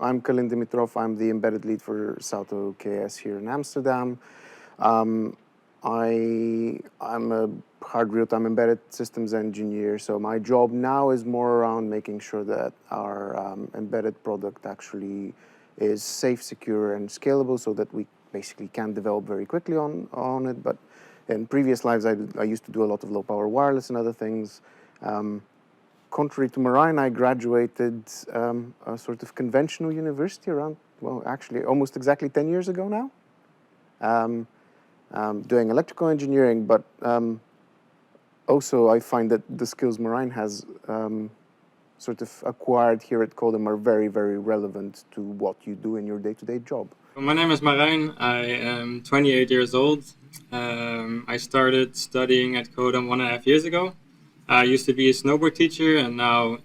I'm Kalin Dimitrov. I'm the embedded lead for Salto KS here in Amsterdam. I'm a hard real-time embedded systems engineer, so my job now is more around making sure that our embedded product actually is safe, secure, and scalable so that we basically can develop very quickly on it. But in previous lives, I used to do a lot of low-power wireless and other things. Contrary to Marijn, I graduated a sort of conventional university around, well, actually almost exactly 10 years ago now, doing electrical engineering, but also I find that the skills Marijn has sort of acquired here at Codam are very, very relevant to what you do in your day-to-day job. My name is Marijn. I am 28 years old. I started studying at Codam 1.5 years ago. I used to be a snowboard teacher, and now,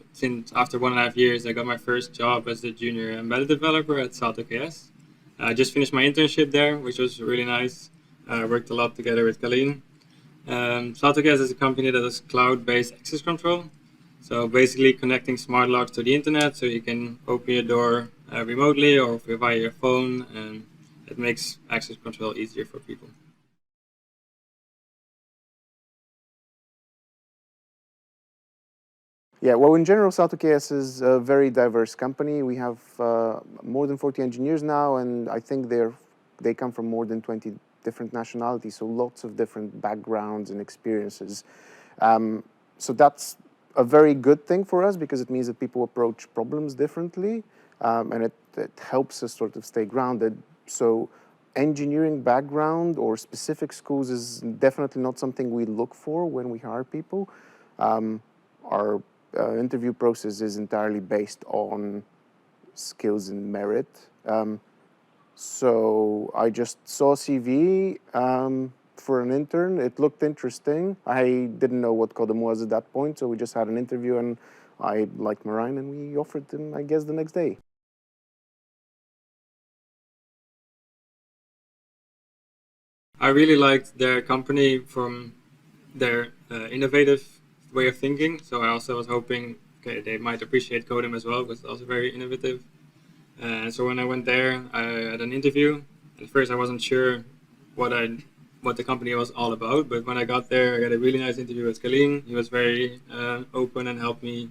after 1.5 years, I got my first job as a junior embedded developer at Salto KS. I just finished my internship there, which was really nice. I worked a lot together with Kalin. Salto KS is a company that does cloud-based access control. So basically connecting smart locks to the internet so you can open your door remotely or via your phone, and it makes access control easier for people. Yeah, well, in general, Salto KS is a very diverse company. We have more than 40 engineers now, and I think they come from more than 20 different nationalities, so lots of different backgrounds and experiences. So that's a very good thing for us because it means that people approach problems differently, and it helps us sort of stay grounded. So engineering background or specific schools is definitely not something we look for when we hire people. Our interview process is entirely based on skills and merit. So I just saw a CV for an intern. It looked interesting. I didn't know what Codam was at that point, so we just had an interview, and I liked Marijn, and we offered him, I guess, the next day. I really liked their company from their innovative way of thinking. So I also was hoping, okay, they might appreciate Codam as well, because it's also very innovative. And so when I went there, I had an interview. At first, I wasn't sure what the company was all about, but when I got there, I got a really nice interview with Kalin. He was very open and helped me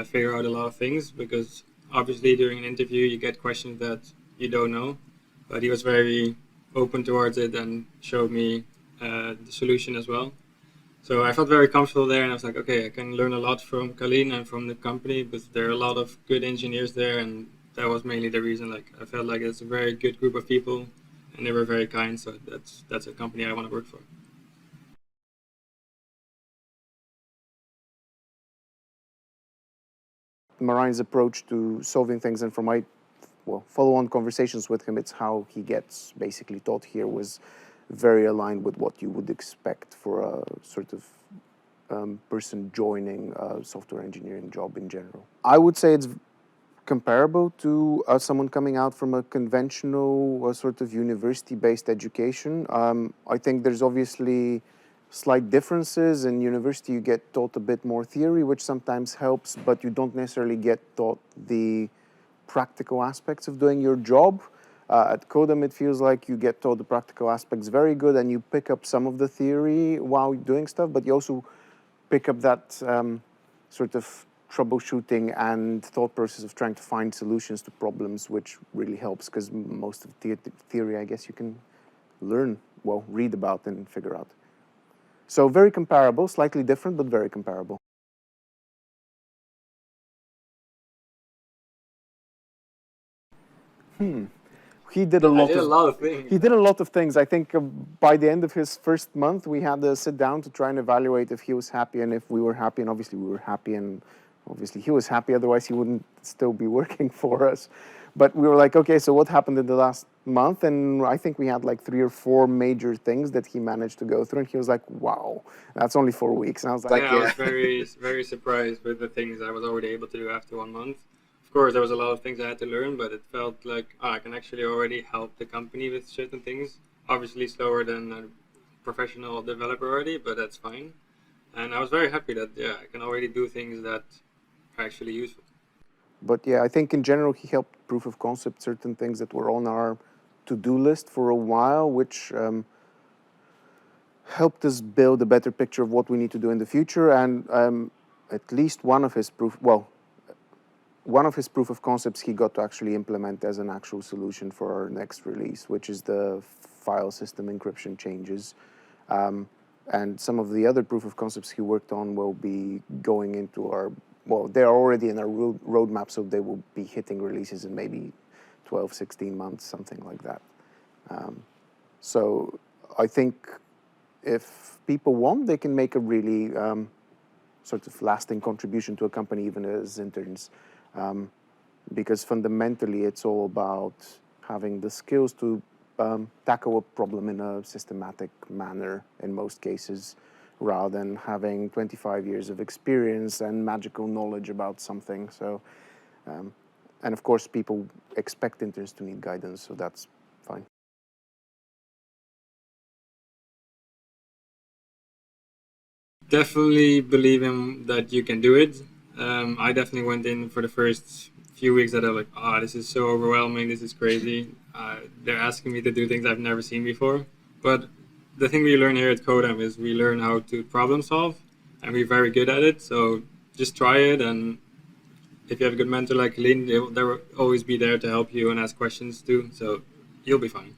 figure out a lot of things, because obviously during an interview you get questions that you don't know, but he was very open towards it and showed me the solution as well. So I felt very comfortable there, and I was like, okay, I can learn a lot from Kalin and from the company, because there are a lot of good engineers there, and that was mainly the reason. Like, I felt like it's a very good group of people, and they were very kind, so that's a company I want to work for. Marijn's approach to solving things, and from my follow-on conversations with him, it's how he gets basically taught here, was very aligned with what you would expect for a sort of person joining a software engineering job in general. I would say it's comparable to someone coming out from a conventional sort of university-based education. I think there's obviously slight differences. In university, you get taught a bit more theory, which sometimes helps, but you don't necessarily get taught the practical aspects of doing your job. At Codam, it feels like you get taught the practical aspects very good, and you pick up some of the theory while doing stuff, but you also pick up that sort of troubleshooting and thought process of trying to find solutions to problems, which really helps, because most of the theory, I guess, you can learn, well, read about and figure out. So very comparable, slightly different, but very comparable. He did a lot of things. He did a lot of things. I think by the end of his first month, we had to sit down to try and evaluate if he was happy and if we were happy. And obviously we were happy, and obviously he was happy. Otherwise he wouldn't still be working for us. But we were like, okay, so what happened in the last month? And I think we had like 3 or 4 major things that he managed to go through. And he was like, wow, that's only 4 weeks. And I was like, I was very, very surprised with the things I was already able to do after 1 month. Of course, there was a lot of things I had to learn, but it felt like I can actually already help the company with certain things. Obviously slower than a professional developer already, but that's fine. And I was very happy that I can already do things that are actually useful. But yeah, I think in general he helped proof of concept certain things that were on our to-do list for a while, which helped us build a better picture of what we need to do in the future. And at least one of his proof of concepts he got to actually implement as an actual solution for our next release, which is the file system encryption changes. And some of the other proof of concepts he worked on will be going into our, well, they're already in our roadmap, so they will be hitting releases in maybe 12, 16 months, something like that. So I think if people want, they can make a really sort of lasting contribution to a company, even as interns. Because fundamentally it's all about having the skills to tackle a problem in a systematic manner in most cases, rather than having 25 years of experience and magical knowledge about something. So, and of course people expect interns to need guidance, so that's fine. Definitely believe in that you can do it. I definitely went in for the first few weeks that I was like, this is so overwhelming, this is crazy. They're asking me to do things I've never seen before. But the thing we learn here at Codam is we learn how to problem solve, and we're very good at it. So just try it, and if you have a good mentor like Kalin, they will always be there to help you and ask questions too. So you'll be fine.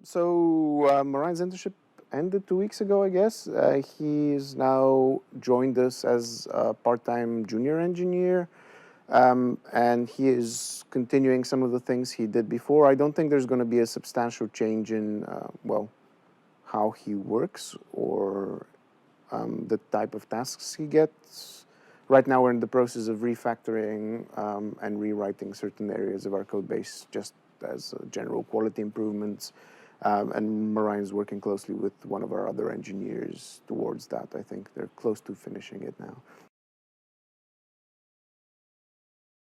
So Marijn's internship ended 2 weeks ago, I guess. He's now joined us as a part-time junior engineer, and he is continuing some of the things he did before. I don't think there's going to be a substantial change in, well, how he works or the type of tasks he gets. Right now we're in the process of refactoring and rewriting certain areas of our code base just as general quality improvements. And Marijn's working closely with one of our other engineers towards that. I think they're close to finishing it now.